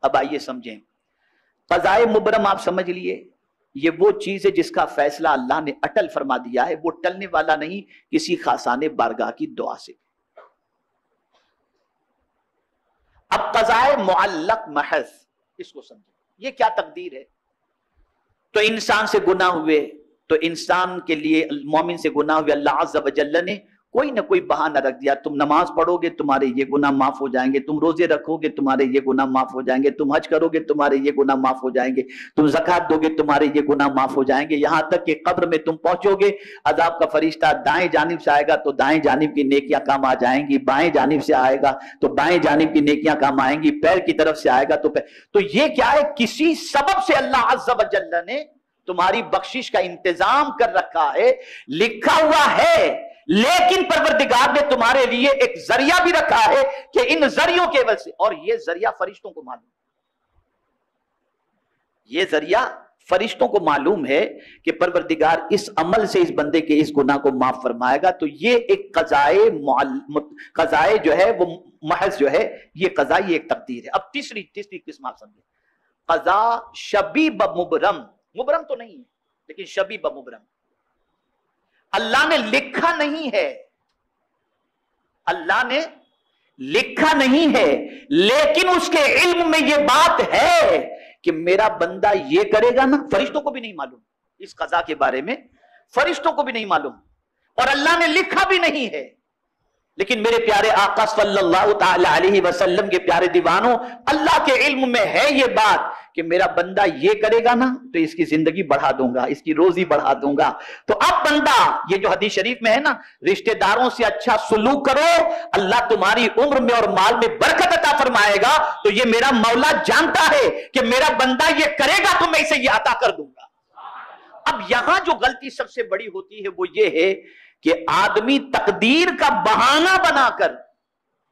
اب آئیے سمجھیں، قضائے مبرم آپ سمجھ لیے، یہ وہ چیز ہے جس کا فیصلہ اللہ نے اٹل فرما دیا ہے، وہ ٹلنے والا نہیں کسی خاصان بارگاہ کی دعا سے۔ اب قضائے معلق محض، اس کو سمجھیں، یہ کیا تقدیر ہے؟ تو انسان سے گناہ ہوئے، تو انسان کے لیے، مومن سے گناہ ہوئے، اللہ عز و جل نے کوئی نہ کوئی بہانہ رکھ دیا، تم نماز پڑھو گے تمہارے یہ گناہ معاف ہو جائیں گے، تم روزے رکھو گے تمہارے یہ گناہ معاف ہو جائیں گے، تم حج کرو گے تمہارے یہ گناہ معاف ہو جائیں گے، تم زکوٰۃ دو گے تمہارے یہ گناہ معاف ہو جائیں گے، یہاں تک کہ قبر میں تم پہنچو گے، عذاب کا فرشتہ دائیں جانب سے آئے گا تو دائیں جانب کی نیکیاں کام آ جائیں گی، بائیں جانب سے آئے گا تو بائیں جانب کی نیکیاں کام آئیں گی، پیر کی طرف سے آئے گا تو پیر۔ تو یہ کیا ہے؟ کسی سبب سے اللہ عز و جل نے تمہاری بخشش کا انتظام کر رکھا ہے، لکھا ہوا ہے، لیکن پروردگار نے تمہارے لیے ایک ذریعہ بھی رکھا ہے کہ ان ذریعوں کے وجہ سے، اور یہ ذریعہ فرشتوں کو معلوم، یہ ذریعہ فرشتوں کو معلوم ہے کہ پروردگار اس عمل سے اس بندے کے اس گناہ کو معاف فرمائے گا۔ تو یہ ایک قضائے جو ہے وہ محض جو ہے، یہ قضاء، یہ ایک تقدیر ہے۔ اب تیسری قسم آپ سمجھیں، قضاء شبیہ بمبرم، مبرم تو نہیں ہے لیکن شبیہ بمبرم، اللہ نے لکھا نہیں ہے، اللہ نے لکھا نہیں ہے، لیکن اس کے علم میں یہ بات ہے کہ میرا بندہ یہ کرے گا نا، فرشتوں کو بھی نہیں معلوم اس قضاء کے بارے میں، فرشتوں کو بھی نہیں معلوم، اور اللہ نے لکھا بھی نہیں ہے، لیکن میرے پیارے آقا صلی اللہ تعالی علیہ وسلم کے پیارے دیوانوں، اللہ کے علم میں ہے یہ بات کہ میرا بندہ یہ کرے گا نا تو اس کی زندگی بڑھا دوں گا، اس کی روزی بڑھا دوں گا۔ تو اب بندہ، یہ جو حدیث شریف میں ہے نا، رشتہ داروں سے اچھا سلوک کرو، اللہ تمہاری عمر میں اور مال میں برکت عطا فرمائے گا، تو یہ میرا مولا جانتا ہے کہ میرا بندہ یہ کرے گا تو میں اسے یہ عطا کر دوں گا۔ اب یہاں جو غلطی سب سے بڑی ہوتی ہے وہ یہ ہے کہ آدمی تقدیر کا بہانہ بنا کر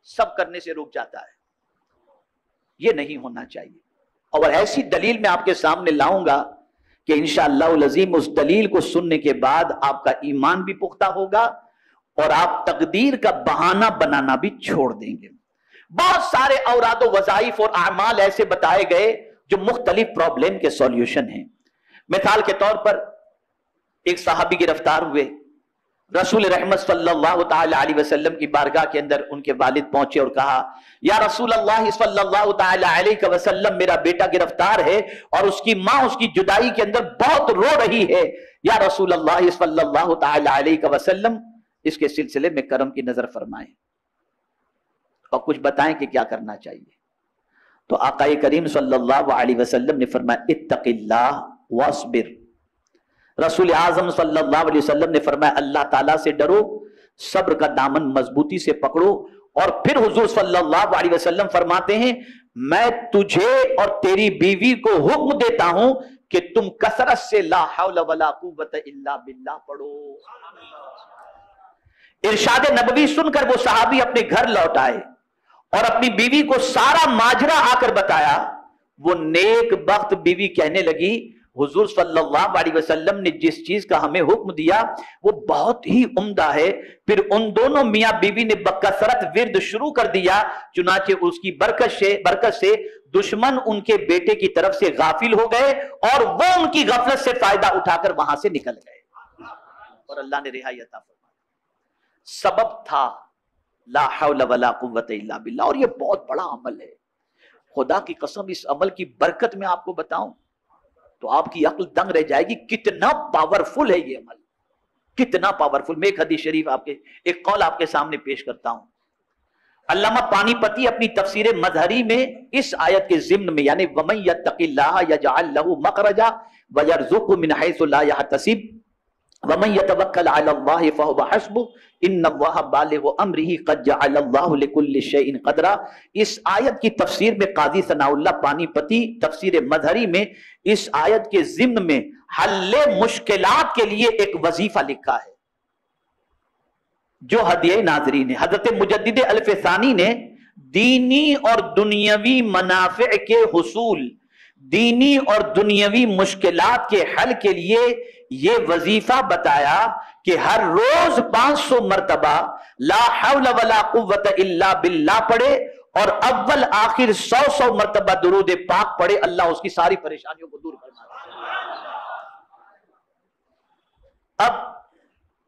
سب کرنے سے رک جاتا ہے، یہ نہیں ہونا چاہیے۔ اور ایسی دلیل میں آپ کے سامنے لاؤں گا کہ انشاءاللہ العظیم اس دلیل کو سننے کے بعد آپ کا ایمان بھی پختہ ہوگا اور آپ تقدیر کا بہانہ بنانا بھی چھوڑ دیں گے۔ بہت سارے اوراد و وظائف اور اعمال ایسے بتائے گئے جو مختلف پرابلم کے سولوشن ہیں۔ مثال کے طور پر ایک صحابی گرفتار ہوئے، رسول رحمت صلی اللہ تعالی علیہ وسلم کی بارگاہ کے اندر ان کے والد پہنچے اور کہا، یا رسول اللہ صلی اللہ تعالی علیہ وسلم، میرا بیٹا گرفتار ہے اور اس کی ماں اس کی جدائی کے اندر بہت رو رہی ہے، یا رسول اللہ صلی اللہ تعالی علیہ وسلم اس کے سلسلے میں کرم کی نظر فرمائیں اور کچھ بتائیں کہ کیا کرنا چاہیے۔ تو آقا کریم صلی اللہ علیہ وسلم نے فرمایا، اتق اللہ واصبر۔ رسول اعظم صلی اللہ علیہ وسلم نے فرمایا، اللہ تعالیٰ سے ڈرو، صبر کا دامن مضبوطی سے پکڑو۔ اور پھر حضور صلی اللہ علیہ وسلم فرماتے ہیں، میں تجھے اور تیری بیوی کو حکم دیتا ہوں کہ تم کثرت سے لا حول ولا قوت الا باللہ پڑھو۔ ارشاد نبوی سن کر وہ صحابی اپنے گھر لوٹ آئے اور اپنی بیوی کو سارا ماجرا آ کر بتایا۔ وہ نیک بخت بیوی کہنے لگی، حضور صلی اللہ علیہ وسلم نے جس چیز کا ہمیں حکم دیا وہ بہت ہی عمدہ ہے۔ پھر ان دونوں میاں بیوی نے بکثرت ورد شروع کر دیا، چنانچہ اس کی برکت سے دشمن ان کے بیٹے کی طرف سے غافل ہو گئے اور وہ ان کی غفلت سے فائدہ اٹھا کر وہاں سے نکل گئے اور اللہ نے رہائی عطا فرمائی۔ سبب تھا لا حول ولا قوت الا باللہ، اور یہ بہت بڑا عمل ہے۔ خدا کی قسم اس عمل کی برکت میں آپ کو بتاؤں تو آپ کی عقل دنگ رہ جائے گی، کتنا پاورفل ہے یہ عمل، کتنا پاورفل۔ میں ایک حدیث شریف ایک قول آپ کے سامنے پیش کرتا ہوں۔ علامہ پانی پتی اپنی تفسیر مظہری میں اس آیت کے ضمن میں، یعنی وَمَن يَتَّقِ اللَّهَ يَجْعَل لَّهُ مَخْرَجًا وَيَرْزُقْهُ مِنْ حَيْثُ لَا يَحْتَسِبُ وَمَن يَتَوَكَّلْ عَلَى اللَّهِ فَهُوَ حَسْبُهُ إِنَّ اللَّهَ بَالِغُ أَمْرِهِ قَدْ جَعَلَ اللَّهُ لِكُلِّ شَيْءٍ قَدْرًا۔ اس آیت کی تفسیر میں قاضی ثناء اللہ پانی پتی تفسیر مظہری میں اس آیت کے ضمن میں حل مشکلات کے لیے ایک وظیفہ لکھا ہے جو ہدیہ ناظرین ہے۔ حضرت مجدد الفسانی نے دینی اور دنیاوی منافع کے حصول، دینی اور دنیاوی مشکلات کے حل کے لیے یہ وظیفہ بتایا کہ ہر روز 500 مرتبہ لا حول ولا قوت الا باللہ پڑھے اور اول آخر 100 مرتبہ درود پاک پڑھے، اللہ اس کی ساری پریشانیوں کو دور کرنا ہے۔ اب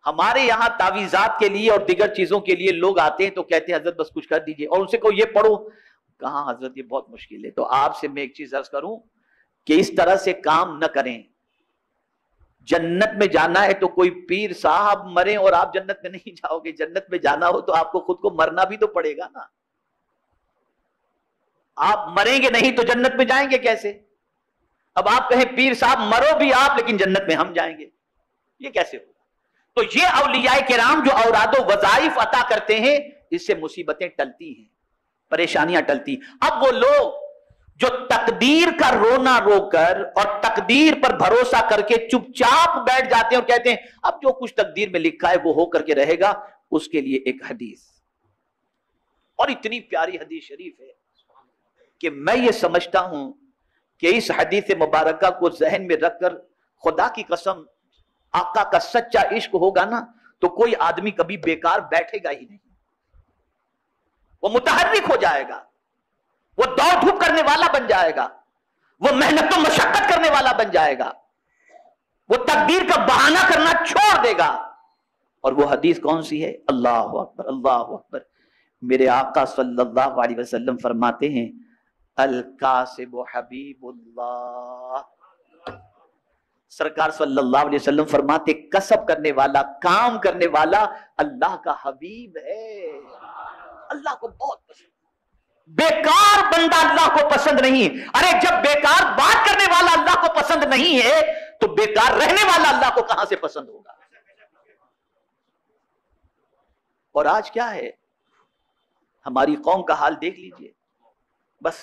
ہمارے یہاں تعویذات کے لیے اور دیگر چیزوں کے لیے لوگ آتے ہیں تو کہتے ہیں حضرت بس کچھ کر دیجئے، اور ان سے کوئی یہ پڑھو، کہاں حضرت یہ بہت مشکل ہے۔ تو آپ سے میں ایک چیز عرض کروں کہ اس طرح سے کام نہ کریں۔ جنت میں جانا ہے تو کوئی پیر صاحب مرے اور آپ جنت میں نہیں جاؤ گے۔ جنت میں جانا ہو تو آپ کو خود کو مرنا بھی تو پڑے گا نا۔ آپ مریں گے نہیں تو جنت میں جائیں گے کیسے؟ اب آپ کہیں پیر صاحب مرو بھی آپ لیکن جنت میں ہم جائیں گے، یہ کیسے ہوگا؟ تو یہ اولیاء کرام جو اوراد و وظائف عطا کرتے ہیں، اس سے مصیبتیں ٹلتی ہیں، پریشانیاں ٹلتی۔ اب وہ لوگ جو تقدیر کا رونا رو کر اور تقدیر پر بھروسہ کر کے چپ چاپ بیٹھ جاتے ہیں اور کہتے ہیں اب جو کچھ تقدیر میں لکھا ہے وہ ہو کر کے رہے گا، اس کے لیے ایک حدیث، اور اتنی پیاری حدیث شریف ہے کہ میں یہ سمجھتا ہوں کہ اس حدیث مبارکہ کو ذہن میں رکھ کر، خدا کی قسم آقا کا سچا عشق ہوگا نا تو کوئی آدمی کبھی بیکار بیٹھے گا ہی نہیں، وہ متحرک ہو جائے گا، وہ دوڑ دھوپ کرنے والا بن جائے گا، وہ محنت و مشقت کرنے والا بن جائے گا، وہ تقدیر کا بہانہ کرنا چھوڑ دے گا۔ اور وہ حدیث کون سی ہے؟ اللہ اکبر اللہ اکبر۔ میرے آقا صلی اللہ علیہ وسلم فرماتے ہیں الکاسب حبیب اللہ۔ سرکار صلی اللہ علیہ وسلم فرماتے کسب کرنے والا، کام کرنے والا اللہ کا حبیب ہے، اللہ کو بہت پسند۔ بیکار بندہ اللہ کو پسند نہیں۔ ارے جب بیکار بات کرنے والا اللہ کو پسند نہیں ہے تو بیکار رہنے والا اللہ کو کہاں سے پسند ہوگا؟ اور آج کیا ہے؟ ہماری قوم کا حال دیکھ لیجئے، بس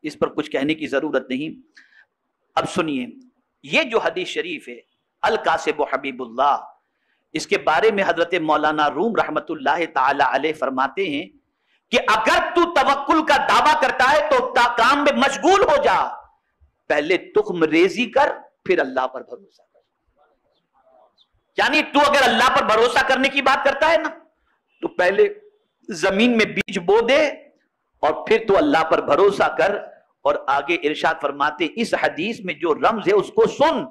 اس پر کچھ کہنے کی ضرورت نہیں۔ اب سنیے، یہ جو حدیث شریف ہے الکاسب حبیب اللہ، اس کے بارے میں حضرت مولانا روم رحمت اللہ تعالی علیہ فرماتے ہیں کہ اگر تو توکل کا دعویٰ کرتا ہے تو کام میں مشغول ہو جا، پہلے تخم ریزی کر پھر اللہ پر بھروسہ کر۔ یعنی تو اگر اللہ پر بھروسہ کرنے کی بات کرتا ہے نا تو پہلے زمین میں بیج بو دے اور پھر تو اللہ پر بھروسہ کر۔ اور آگے ارشاد فرماتے اس حدیث میں جو رمز ہے اس کو سن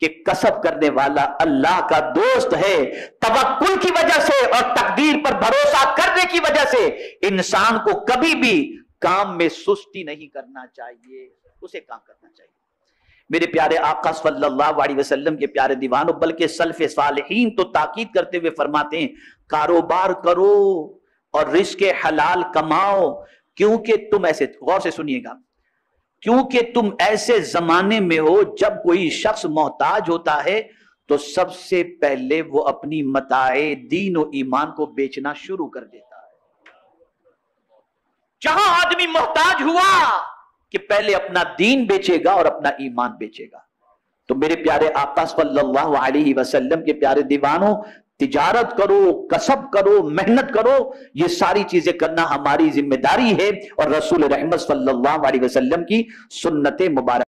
کہ کسب کرنے والا اللہ کا دوست ہے۔ توکل کی وجہ سے اور تقدیر پر بھروسہ کرنے کی وجہ سے انسان کو کبھی بھی کام میں سستی نہیں کرنا چاہیے، اسے کام کرنا چاہیے۔ میرے پیارے آقا صلی اللہ علیہ وسلم کے پیارے دیوانوں، بلکہ سلف صالحین تو تاکید کرتے ہوئے فرماتے ہیں کاروبار کرو اور رزق حلال کماؤ، کیونکہ تم ایسے، غور سے سنیے گا، کیونکہ تم ایسے زمانے میں ہو جب کوئی شخص محتاج ہوتا ہے تو سب سے پہلے وہ اپنی متاع دین و ایمان کو بیچنا شروع کر دیتا ہے۔ جہاں آدمی محتاج ہوا کہ پہلے اپنا دین بیچے گا اور اپنا ایمان بیچے گا۔ تو میرے پیارے آقا صلی اللہ علیہ وسلم کے پیارے دیوانوں، تجارت کرو، کسب کرو، محنت کرو، یہ ساری چیزیں کرنا ہماری ذمہ داری ہے اور رسول رحمت صلی اللہ علیہ وسلم کی سنت مبارک